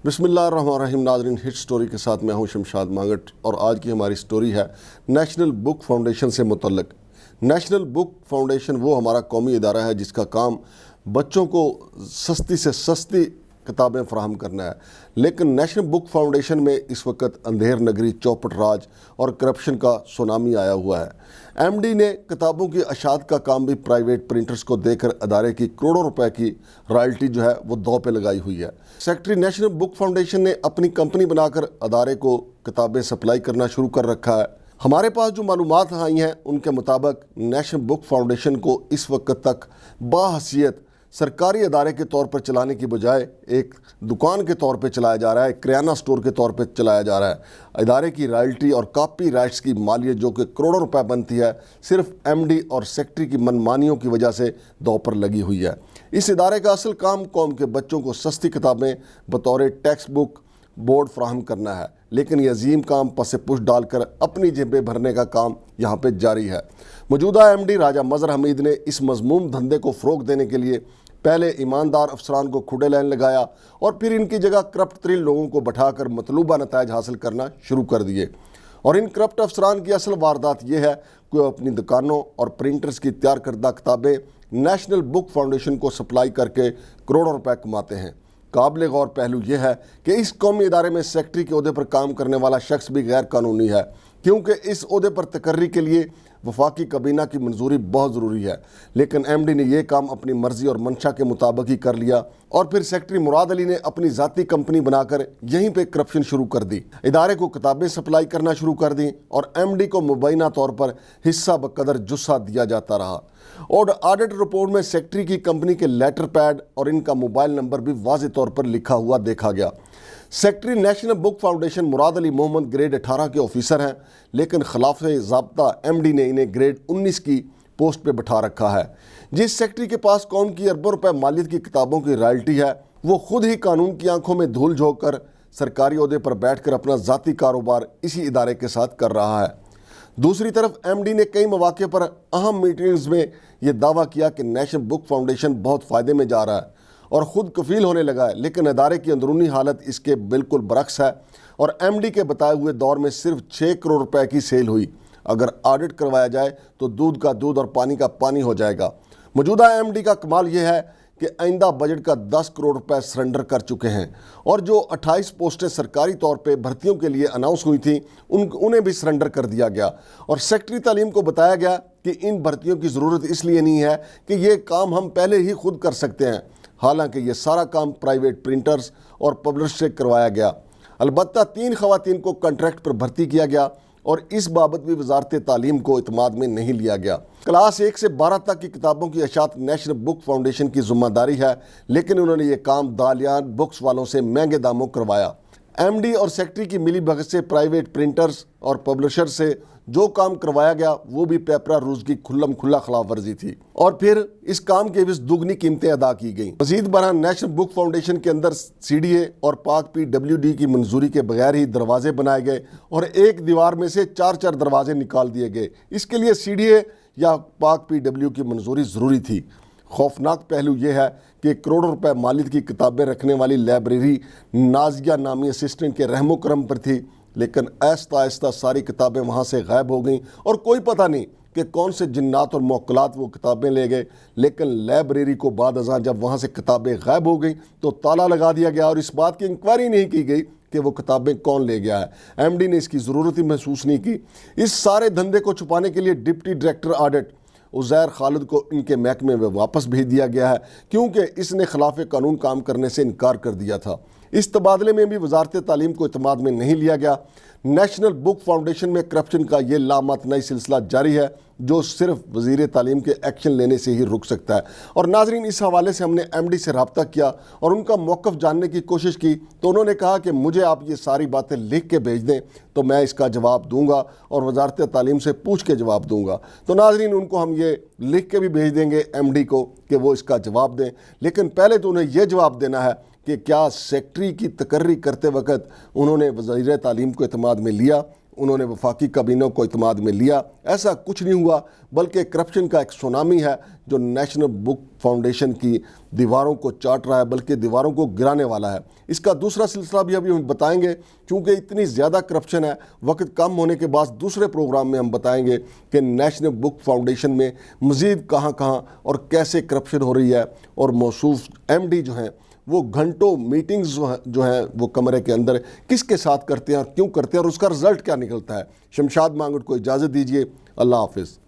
बिस्मिल्लाहिर्रहमानिर्रहीम। नाज़रीन, hit story के साथ मैं हूं शमशाद मांगट और आज की हमारी स्टोरी है नेशनल बुक फाउंडेशन से मुतल्लक। नेशनल बुक फाउंडेशन वो हमारा कौमी इदारा है जिसका काम बच्चों को सस्ती से सस्ती किताबें फराहम करना है। लेकिन नेशनल बुक फाउंडेशन में इस वक्त अंधेर नगरी, चौपट राज और करप्शन का सुनामी आया हुआ है। एमडी ने किताबों की अशात का काम भी प्राइवेट प्रिंटर्स को देकर अदारे की करोड़ों रुपए की रॉयल्टी जो है वो दांव पे लगाई हुई है। सेक्रेटरी नेशनल बुक फाउंडेशन ने अपनी कंपनी बनाकर अदारे को किताबें सप्लाई करना शुरू कर रखा है। हमारे पास जो मालूमात आई हैं उनके मुताबिक नेशनल बुक फाउंडेशन को इस वक्त तक बाहसियत सरकारी अदारे के तौर पर चलाने की बजाय एक दुकान के तौर पर चलाया जा रहा है, किराना स्टोर के तौर पर चलाया जा रहा है। इदारे की रॉयल्टी और कॉपी राइट्स की मालियत जो कि करोड़ों रुपए बनती है, सिर्फ एमडी और सेक्रेटरी की मनमानियों की वजह से दांव पर लगी हुई है। इस इदारे का असल काम कौम के बच्चों को सस्ती किताबें बतौर टेक्स्ट बुक बोर्ड फ्राहम करना है, लेकिन ये अजीम काम पसे पुश डालकर अपनी जेबें भरने का काम यहाँ पे जारी है। मौजूदा एमडी राजा मजहर हमीद ने इस मजमूम धंधे को फ़रोग देने के लिए पहले ईमानदार अफसरान को खुडे लाइन लगाया और फिर इनकी जगह करप्ट तरीन लोगों को बैठाकर मतलूबा नताइज हासिल करना शुरू कर दिए। और इन करप्ट अफसरान की असल वारदात यह है कि वो अपनी दुकानों और प्रिंटर्स की तैयार करदा किताबें नेशनल बुक फाउंडेशन को सप्लाई करके करोड़ों रुपए कमाते हैं। काबिल गौर पहलू यह है कि इस कौमी इदारे में सेक्रेटरी के ओहदे पर काम करने वाला शख्स भी गैर कानूनी है, क्योंकि इस ओहदे पर तकर्री के लिए वफाकी कबीना की मंजूरी बहुत ज़रूरी है। लेकिन एमडी ने यह काम अपनी मर्जी और मंशा के मुताबिक ही कर लिया और फिर सेक्रेटरी मुराद अली ने अपनी ज़ाती कंपनी बनाकर यहीं पे करप्शन शुरू कर दी। इदारे को किताबें सप्लाई करना शुरू कर दी और एमडी को मुबैना तौर पर हिस्सा बकदर जुस्सा दिया जाता रहा। और ऑडिट रिपोर्ट में सेक्रेटरी की कंपनी के लेटर पैड और इनका मोबाइल नंबर भी वाज़ेह तौर पर लिखा हुआ देखा गया। Secretary national book foundation Murad Ali Mohammad grade 18 के ऑफिसर हैं, लेकिन खिलाफ ज़ाब्ता एमडी ने इन्हें ग्रेड 19 की पोस्ट पे बिठा रखा है। जिस सेक्रेटरी के पास कौम की अरबों रुपए मालियत की किताबों की रॉयल्टी है, वो खुद ही कानून की आंखों में धूल झोंक कर सरकारी ओहदे पर बैठकर अपना ज़ाती कारोबार इसी इदारे के साथ कर रहा है। दूसरी तरफ एमडी ने कई मौके पर अहम मीटिंग्स में यह दावा किया कि नेशनल बुक फाउंडेशन बहुत फ़ायदे में जा रहा है और ख़ुद कफील होने लगा है, लेकिन इदारे की अंदरूनी हालत इसके बिल्कुल बरक्स है। और एमडी के बताए हुए दौर में सिर्फ 6 करोड़ रुपए की सेल हुई। अगर ऑडिट करवाया जाए तो दूध का दूध और पानी का पानी हो जाएगा। मौजूदा एमडी का कमाल यह है कि आइंदा बजट का 10 करोड़ रुपए सरेंडर कर चुके हैं और जो 28 पोस्टें सरकारी तौर पे भर्तियों के लिए अनाउंस हुई थी उन्हें भी सरेंडर कर दिया गया। और सेक्रेटरी तालीम को बताया गया कि इन भर्तियों की ज़रूरत इसलिए नहीं है कि ये काम हम पहले ही खुद कर सकते हैं, हालांकि ये सारा काम प्राइवेट प्रिंटर्स और पब्लिशर से करवाया गया। अलबत्ता 3 खवातीन को कॉन्ट्रैक्ट पर भर्ती किया गया और इस बाबत भी वजारत तालीम को इत्माद में नहीं लिया गया। क्लास 1 से 12 तक की किताबों की अशात नेशनल बुक फाउंडेशन की जिम्मेदारी है, लेकिन उन्होंने ये काम दालियान बुक्स वालों से महंगे दामों करवाया। एमडी और सेक्रेटरी की मिली भगत से प्राइवेट प्रिंटर्स और पब्लिशर से जो काम करवाया गया वो भी पेपरा रूज की खुल्लम खुल्ला खिलाफ वर्जी थी और फिर इस काम के भी दुगनी कीमतें अदा की गई। मजीद बरहान नेशनल बुक फाउंडेशन के अंदर सीडीए और पाक PWD की मंजूरी के बगैर ही दरवाजे बनाए गए और एक दीवार में से 4-4 दरवाजे निकाल दिए गए। इसके लिए सीडीए या पाक PW की मंजूरी ज़रूरी थी। खौफनाक पहलू यह है कि करोड़ों रुपए मालियत की किताबें रखने वाली लाइब्रेरी नाजिया नामी असिस्टेंट के रहमो करम पर थी, लेकिन आहिस्ता आहिस्ता सारी किताबें वहाँ से गायब हो गईं और कोई पता नहीं कि कौन से जिन्नात और मौकलात वो किताबें ले गए। लेकिन लाइब्रेरी को बाद अज़ां जब वहाँ से किताबें गायब हो गई तो ताला लगा दिया गया और इस बात की इंक्वायरी नहीं की गई कि वो किताबें कौन ले गया है। एमडी ने इसकी ज़रूरत ही महसूस नहीं की। इस सारे धंधे को छुपाने के लिए deputy director audit Uzair Khalid को इनके महकमे में वापस भेज दिया गया है, क्योंकि इसने खिलाफ कानून काम करने से इनकार कर दिया था। इस तबादले में भी वजारत तालीम को इत्माद में नहीं लिया गया। नेशनल बुक फाउंडेशन में करप्शन का ये लामातनाई सिलसिला जारी है जो सिर्फ वज़ीर तालीम के एक्शन लेने से ही रुक सकता है। और नाजरीन, इस हवाले से हमने एमडी से रब्ता किया और उनका मौक़िफ़ जानने की कोशिश की तो उन्होंने कहा कि मुझे आप ये सारी बातें लिख के भेज दें तो मैं इसका जवाब दूंगा और वजारत तालीम से पूछ के जवाब दूंगा। तो नाजरीन, उनको हम ये लिख के भी भेज देंगे एमडी को कि वो इसका जवाब दें, लेकिन पहले तो उन्हें यह जवाब देना है कि क्या सेक्रेटरी की तकर्री करते वक्त उन्होंने वज़ीर तालीम को इत्माद में लिया, انہوں نے وفاقی کابینہ کو اعتماد میں لیا، ایسا کچھ نہیں ہوا، بلکہ کرپشن کا ایک سونامی ہے جو نیشنل بک فاؤنڈیشن کی دیواروں کو چاٹ رہا ہے، بلکہ دیواروں کو گرانے والا ہے۔ اس کا دوسرا سلسلہ بھی ابھی ہم بتائیں گے، چونکہ اتنی زیادہ کرپشن ہے، وقت کم ہونے کے بعد دوسرے پروگرام میں ہم بتائیں گے کہ نیشنل بک فاؤنڈیشن میں مزید کہاں کہاں اور کیسے کرپشن ہو رہی ہے، اور موصوف ایم ڈی جو ہیں وہ گھنٹوں میٹنگز جو ہیں وہ کمرے کے اندر کس کے ساتھ کرتے ہیں اور کیوں کرتے ہیں، اور اس کا رزلٹ کیا نکلتا ہے۔ شمشاد مانگٹ کو اجازت دیجیے، اللہ حافظ۔